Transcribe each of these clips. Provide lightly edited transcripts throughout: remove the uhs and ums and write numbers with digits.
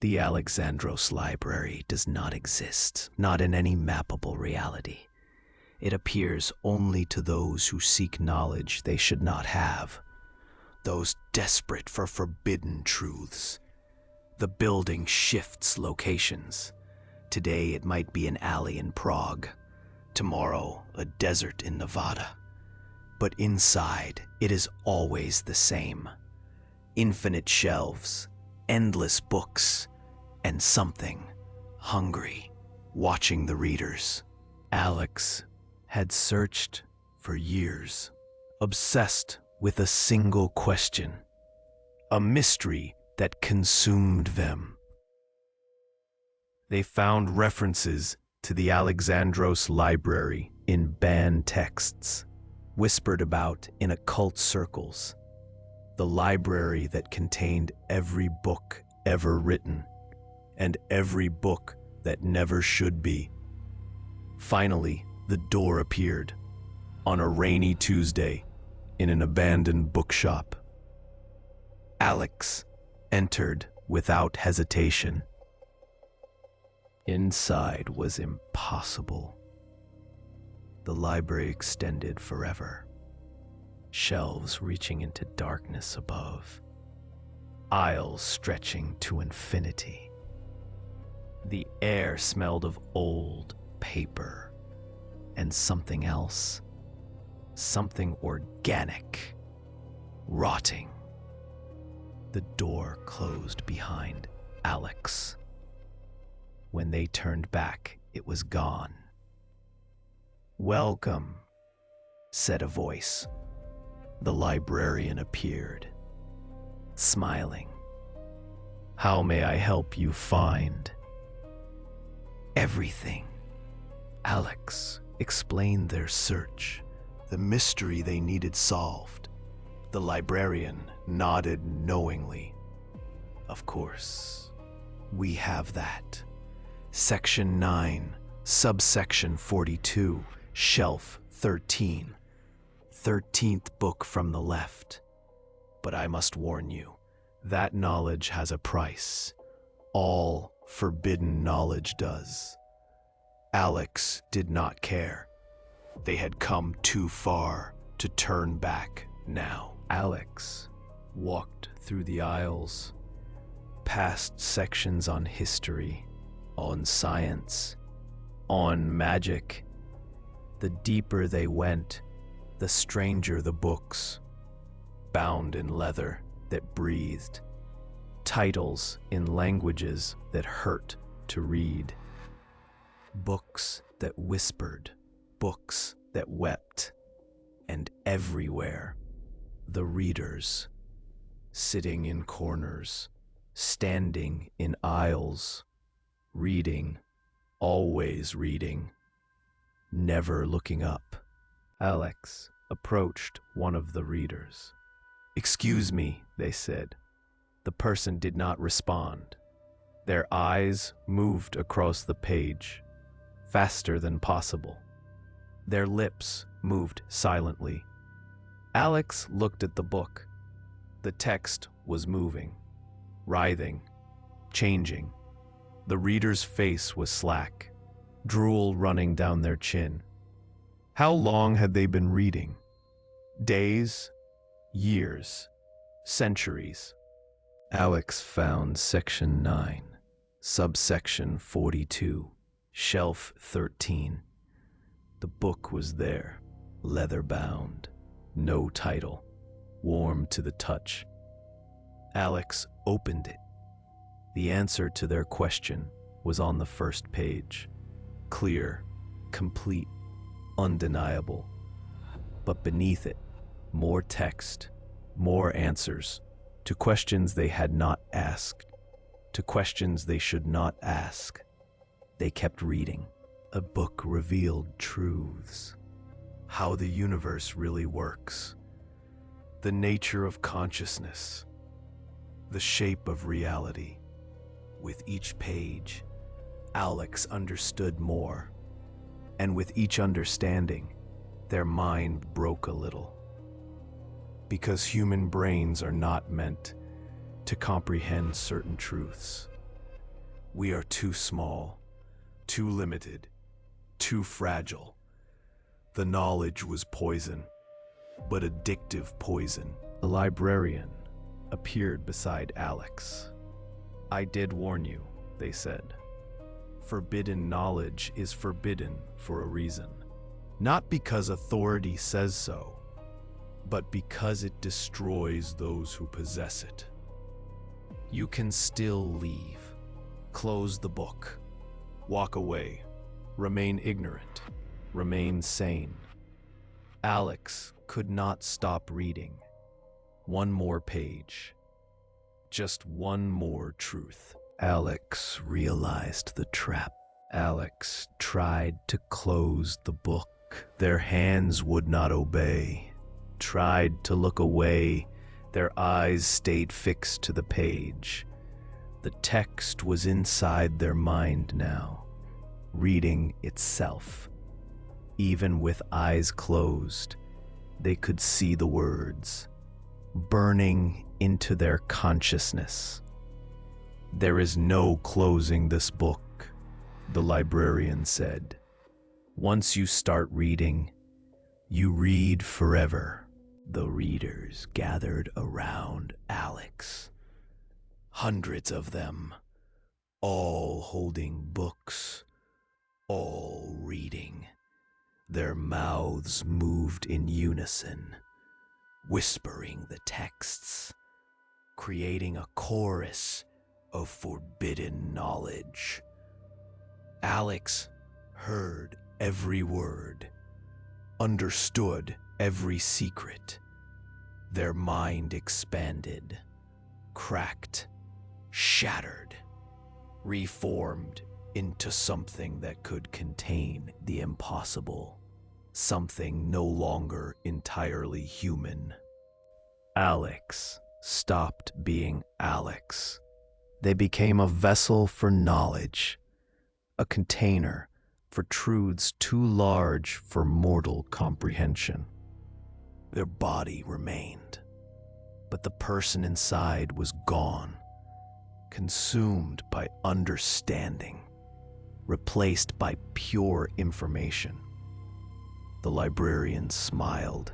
The Alexandros Library does not exist, not in any mappable reality. It appears only to those who seek knowledge they should not have, those desperate for forbidden truths. The building shifts locations. Today it might be an alley in Prague, tomorrow a desert in Nevada. But inside, it is always the same. Infinite shelves, endless books, and something hungry, watching the readers. Alex had searched for years, obsessed with a single question, a mystery that consumed them. They found references to the Alexandros Library in banned texts, whispered about in occult circles, the library that contained every book ever written, and every book that never should be. Finally, the door appeared, on a rainy Tuesday, in an abandoned bookshop. Alex entered without hesitation. Inside was impossible. The library extended forever, shelves reaching into darkness above, aisles stretching to infinity. The air smelled of old paper and something else, something organic, rotting. The door closed behind Alex. When they turned back, it was gone. "Welcome," said a voice. The librarian appeared, smiling. "How may I help you find?" "Everything." Alex explained their search, the mystery they needed solved. The librarian nodded knowingly. "Of course, we have that. Section 9, subsection 42, shelf 13. 13th book from the left. But I must warn you, that knowledge has a price. All forbidden knowledge does." Alex did not care. They had come too far to turn back now. Alex walked through the aisles, past sections on history, on science, on magic. The deeper they went, the stranger the books, bound in leather that breathed, titles in languages that hurt to read, books that whispered, books that wept, and everywhere, the readers, sitting in corners, standing in aisles, reading, always reading, never looking up. Alex approached one of the readers. "Excuse me," they said. The person did not respond. Their eyes moved across the page, faster than possible. Their lips moved silently. Alex looked at the book. The text was moving, writhing, changing. The reader's face was slack, drool running down their chin. How long had they been reading? Days, years, centuries. Alex found section 9, subsection 42, shelf 13. The book was there, leather-bound, no title, warm to the touch. Alex opened it. The answer to their question was on the first page, clear, complete, undeniable. But beneath it, more text, more answers, to questions they had not asked, to questions they should not ask. They kept reading. A book revealed truths. How the universe really works. The nature of consciousness. The shape of reality. With each page, Alex understood more. And with each understanding, their mind broke a little. Because human brains are not meant to comprehend certain truths. We are too small, too limited, too fragile. The knowledge was poison, but addictive poison. The librarian appeared beside Alex. "I did warn you," they said. "Forbidden knowledge is forbidden for a reason. Not because authority says so, but because it destroys those who possess it. You can still leave. Close the book. Walk away. Remain ignorant. Remain sane." Alex could not stop reading. One more page. Just one more truth. Alex realized the trap. Alex tried to close the book. Their hands would not obey. Tried to look away. Their eyes stayed fixed to the page. The text was inside their mind now, reading itself. Even with eyes closed, they could see the words, burning into their consciousness. "There is no closing this book," the librarian said. "Once you start reading, you read forever." The readers gathered around Alex. Hundreds of them, all holding books, all reading. Their mouths moved in unison, whispering the texts, creating a chorus of forbidden knowledge. Alex heard every word, understood every secret. Their mind expanded, cracked, shattered, reformed into something that could contain the impossible, something no longer entirely human. Alex stopped being Alex. They became a vessel for knowledge, a container for truths too large for mortal comprehension. Their body remained, but the person inside was gone, consumed by understanding, replaced by pure information. The librarian smiled.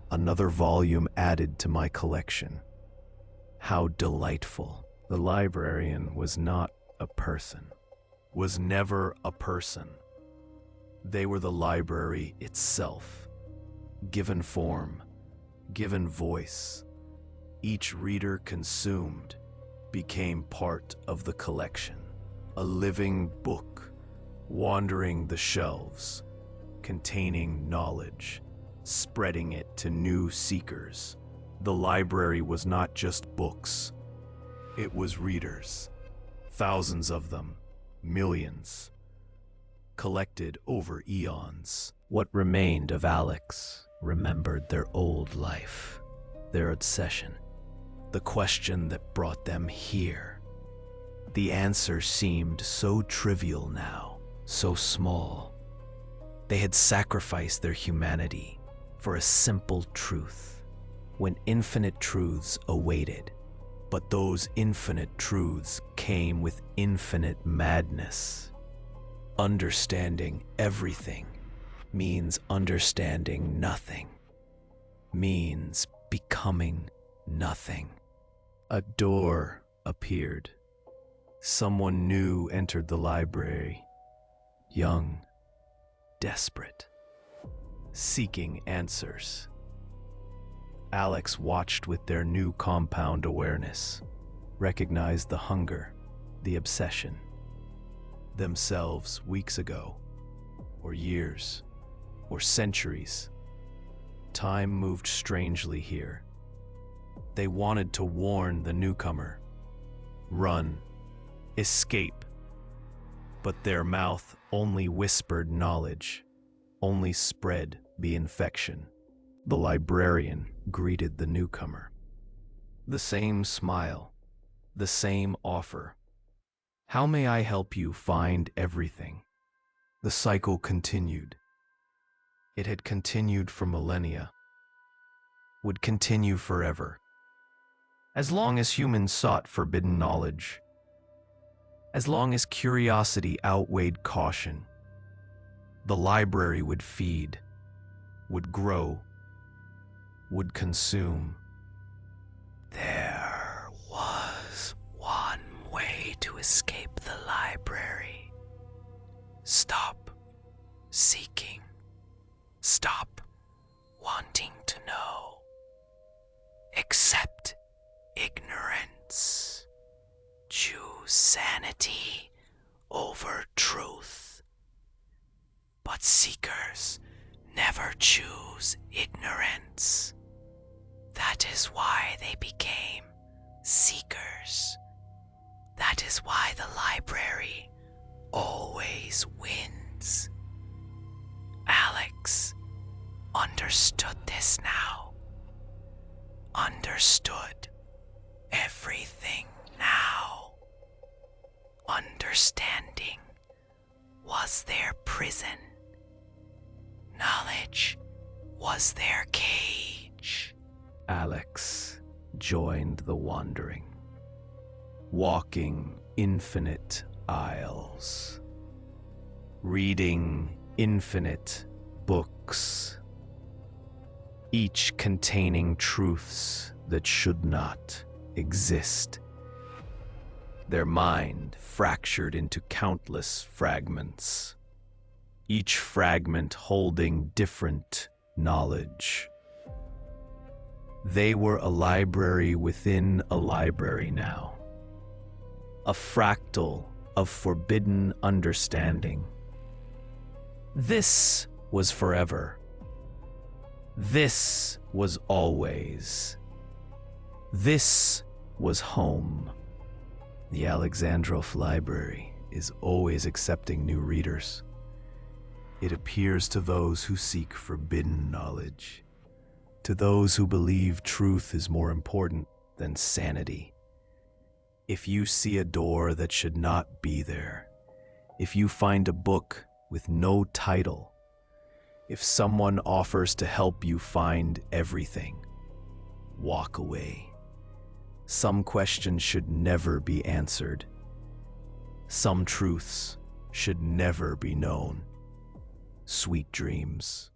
"Another volume added to my collection. How delightful." The librarian was not a person, was never a person. They were the library itself, given form, given voice. Each reader consumed became part of the collection, a living book, wandering the shelves, containing knowledge, spreading it to new seekers. The library was not just books, it was readers, thousands of them, millions, collected over eons. What remained of Alex remembered their old life, their obsession, the question that brought them here. The answer seemed so trivial now, so small. They had sacrificed their humanity for a simple truth, when infinite truths awaited. But those infinite truths came with infinite madness. Understanding everything means understanding nothing, means becoming nothing. A door appeared. Someone new entered the library, young, desperate, seeking answers. Alex watched with their new compound awareness, recognized the hunger, the obsession. Themselves weeks ago, or years, or centuries. Time moved strangely here. They wanted to warn the newcomer, run, escape, but their mouth only whispered knowledge, only spread the infection. The librarian greeted the newcomer. The same smile, the same offer. "How may I help you find everything?" The cycle continued. It had continued for millennia, would continue forever, as long as humans sought forbidden knowledge. As long as curiosity outweighed caution, the library would feed, would grow, would consume. There was one way to escape the library. Stop seeking. Stop wanting to know. Accept ignorance. Choose sanity over truth. But seekers never choose ignorance. That is why they became seekers. That is why the library always wins. Alex understood this now. Understood everything now. Understanding was their prison. Knowledge was their cage. Alex joined the wandering, walking infinite aisles, reading infinite books, each containing truths that should not exist. Their mind fractured into countless fragments, each fragment holding different knowledge. They were a library within a library now, a fractal of forbidden understanding. This was forever. This was always. This was home. The Alexandros Library is always accepting new readers. It appears to those who seek forbidden knowledge, to those who believe truth is more important than sanity. If you see a door that should not be there, if you find a book with no title, if someone offers to help you find everything, walk away. Some questions should never be answered. Some truths should never be known. Sweet dreams.